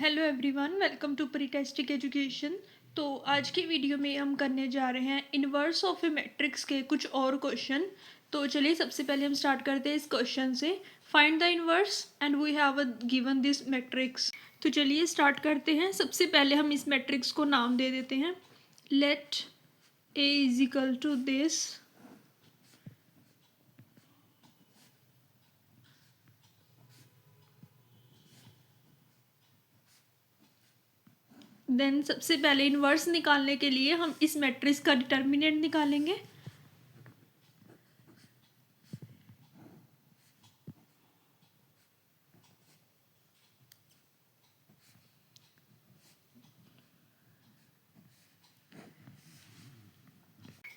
Hello everyone, welcome to pretestic education. तो आज की वीडियो में हम करने जा रहे हैं इन्वर्स ऑफ ए मैट्रिक्स के कुछ और क्वेश्चन। तो चलिए सबसे पहले हम स्टार्ट करते हैं इस क्वेश्चन से। Find the inverse and we have given this matrix. तो चलिए स्टार्ट करते हैं। सबसे पहले हम इस मैट्रिक्स को नाम दे देते हैं। Let A is equal to this, then सबसे पहले इन्वर्स निकालने के लिए हम इस मैट्रिक्स का डिटर्मिनेंट निकालेंगे।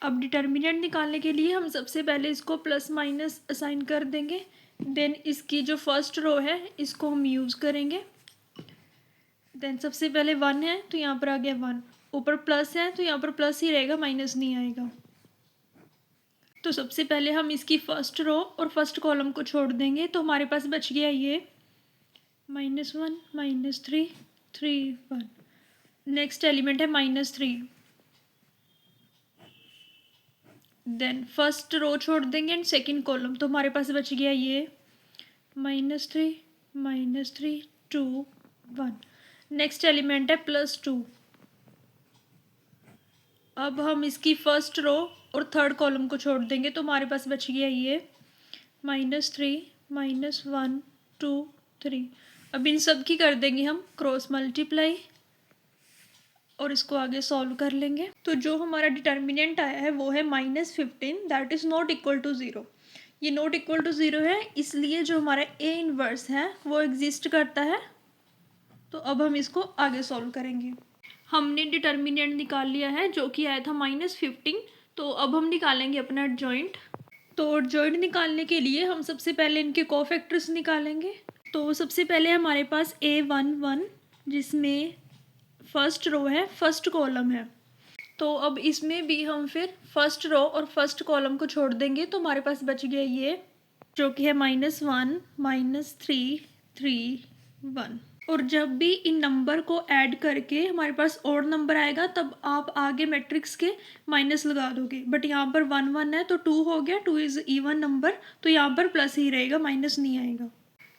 अब डिटर्मिनेंट निकालने के लिए हम सबसे पहले इसको प्लस माइनस असाइन कर देंगे। देन इसकी जो फर्स्ट रो है इसको हम यूज़ करेंगे। देन सबसे पहले वन है तो यहाँ पर आ गया वन, ऊपर प्लस है तो यहाँ पर प्लस ही रहेगा, माइनस नहीं आएगा। तो सबसे पहले हम इसकी फर्स्ट रो और फर्स्ट कॉलम को छोड़ देंगे तो हमारे पास बच गया ये -1 -3 3 1। नेक्स्ट एलिमेंट है -3। देन फर्स्ट रो छोड़ देंगे एंड सेकंड कॉलम, तो हमारे पास बच गया ये -3 -3 2 1। नेक्स्ट एलिमेंट है +2। अब हम इसकी फर्स्ट रो और थर्ड कॉलम को छोड़ देंगे तो हमारे पास बच गया ये -3 -1 2 3। अब इन सब की कर देंगे हम क्रॉस मल्टीप्लाई और इसको आगे सॉल्व कर लेंगे। तो जो हमारा डिटर्मिनेंट आया है वो है -15, that is not equal to zero. ये नॉट इक्वल टू ज़ीरो है, इसलिए जो हमारा ए इनवर्स है वो एग्जिस्ट करता है। तो अब हम इसको आगे सॉल्व करेंगे। हमने डिटर्मिनेंट निकाल लिया है जो कि आया था -15। तो अब हम निकालेंगे अपना जॉइंट। तो जॉइंट निकालने के लिए हम सबसे पहले इनके कोफैक्टर्स निकालेंगे। तो सबसे पहले हमारे पास A11 जिसमें फर्स्ट रो है, फर्स्ट कॉलम है। तो अब इसमें भी हम फिर फर्स्ट रो और फर्स्ट कॉलम को छोड़ देंगे तो हमारे पास बच गया ये जो कि है -1 -3 3 1। और जब भी इन नंबर को ऐड करके हमारे पास और नंबर आएगा तब आप आगे मैट्रिक्स के माइनस लगा दोगे। बट यहाँ पर 1 1 है तो 2 हो गया, 2 इज़ इवन नंबर, तो यहाँ पर प्लस ही रहेगा, माइनस नहीं आएगा।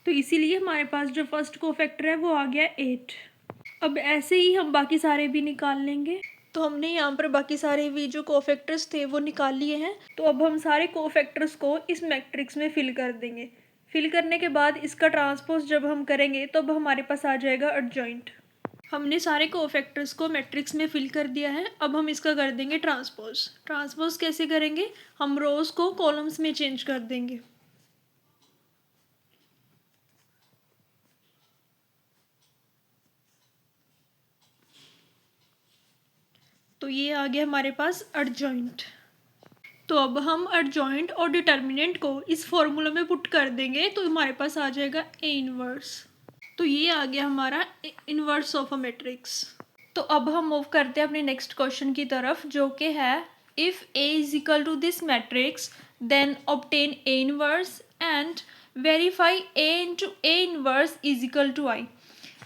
तो इसीलिए हमारे पास जो फर्स्ट कोफैक्टर है वो आ गया 8। अब ऐसे ही हम बाकी सारे भी निकाल लेंगे। तो हमने यहाँ पर बाकी सारे भी जो कोफैक्टर्स थे वो निकाल लिए हैं। तो अब हम सारे कोफैक्टर्स को इस मैट्रिक्स में फिल कर देंगे। फिल करने के बाद इसका ट्रांसपोज जब हम करेंगे तो अब हमारे पास आ जाएगा एडजॉइंट। हमने सारे कोफैक्टर्स को मैट्रिक्स में फिल कर दिया है। अब हम इसका कर देंगे ट्रांसपोज। ट्रांसपोज कैसे करेंगे? हम रोज़ को कॉलम्स में चेंज कर देंगे। तो ये आ गया हमारे पास एडजॉइंट। तो अब हम एडजॉइंट और डिटर्मिनेंट को इस फॉर्मूला में पुट कर देंगे तो हमारे पास आ जाएगा ए इनवर्स। तो ये आ गया हमारा इनवर्स ऑफ अ मैट्रिक्स। तो अब हम मूव करते हैं अपने नेक्स्ट क्वेश्चन की तरफ जो कि है if A is equal to this matrix then obtain A inverse and verify A into A inverse is equal to I.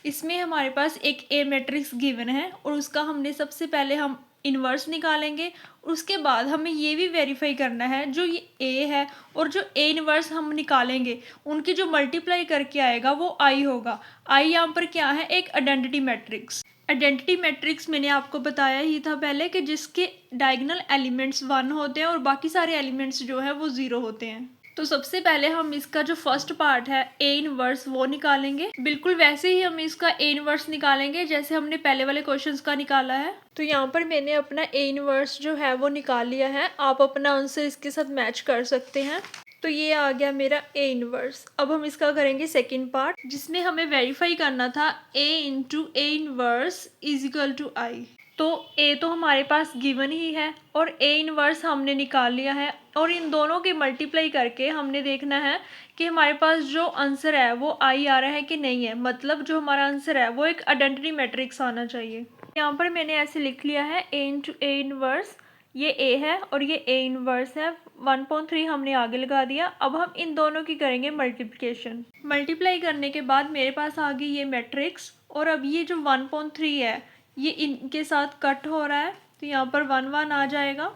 इसमें हमारे पास एक ए मैट्रिक्स गिवन है और उसका हमने सबसे पहले हम इन्वर्स निकालेंगे। उसके बाद हमें ये भी वेरीफाई करना है जो ये ए है और जो ए इन्वर्स हम निकालेंगे उनकी जो मल्टीप्लाई करके आएगा वो आई होगा। आई यहाँ पर क्या है? एक आइडेंटिटी मैट्रिक्स। आइडेंटिटी मैट्रिक्स मैंने आपको बताया ही था पहले कि जिसके डायगोनल एलिमेंट्स 1 होते हैं और बाकी सारे एलिमेंट्स जो है वो 0 होते हैं। तो सबसे पहले हम इसका जो फर्स्ट पार्ट है ए इनवर्स वो निकालेंगे। बिल्कुल वैसे ही हम इसका ए इनवर्स निकालेंगे जैसे हमने पहले वाले क्वेश्चंस का निकाला है। तो यहाँ पर मैंने अपना ए इनवर्स जो है वो निकाल लिया है। आप अपना आंसर इसके साथ मैच कर सकते हैं। तो ये आ गया मेरा ए इनवर्स। अब हम इसका करेंगे सेकेंड पार्ट जिसमें हमें वेरीफाई करना था A into A inverse is equal to I. तो ए तो हमारे पास गिवन ही है और ए इनवर्स हमने निकाल लिया है और इन दोनों के मल्टीप्लाई करके हमने देखना है कि हमारे पास जो आंसर है वो आई आ रहा है कि नहीं है। मतलब जो हमारा आंसर है वो एक आइडेंटिटी मैट्रिक्स आना चाहिए। यहाँ पर मैंने ऐसे लिख लिया है ए इंटू ए इनवर्स, ये ए है और ये ए इनवर्स है। 1.3 हमने आगे लगा दिया। अब हम इन दोनों की करेंगे मल्टीप्लिकेशन। मल्टीप्लाई करने के बाद मेरे पास आ गई ये मैट्रिक्स और अब ये जो 1.3 है ये इनके साथ कट हो रहा है, तो यहाँ पर 1 आ जाएगा,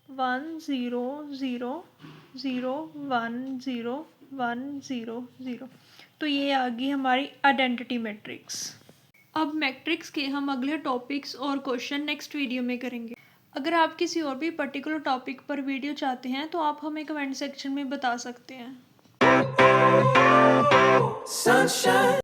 1 0 0 0 1 0 1 0 0। तो ये आ गई हमारी आइडेंटिटी मैट्रिक्स। अब मैट्रिक्स के हम अगले टॉपिक्स और क्वेश्चन नेक्स्ट वीडियो में करेंगे। अगर आप किसी और भी पर्टिकुलर टॉपिक पर वीडियो चाहते हैं तो आप हमें कमेंट सेक्शन में बता सकते हैं। Sunshine.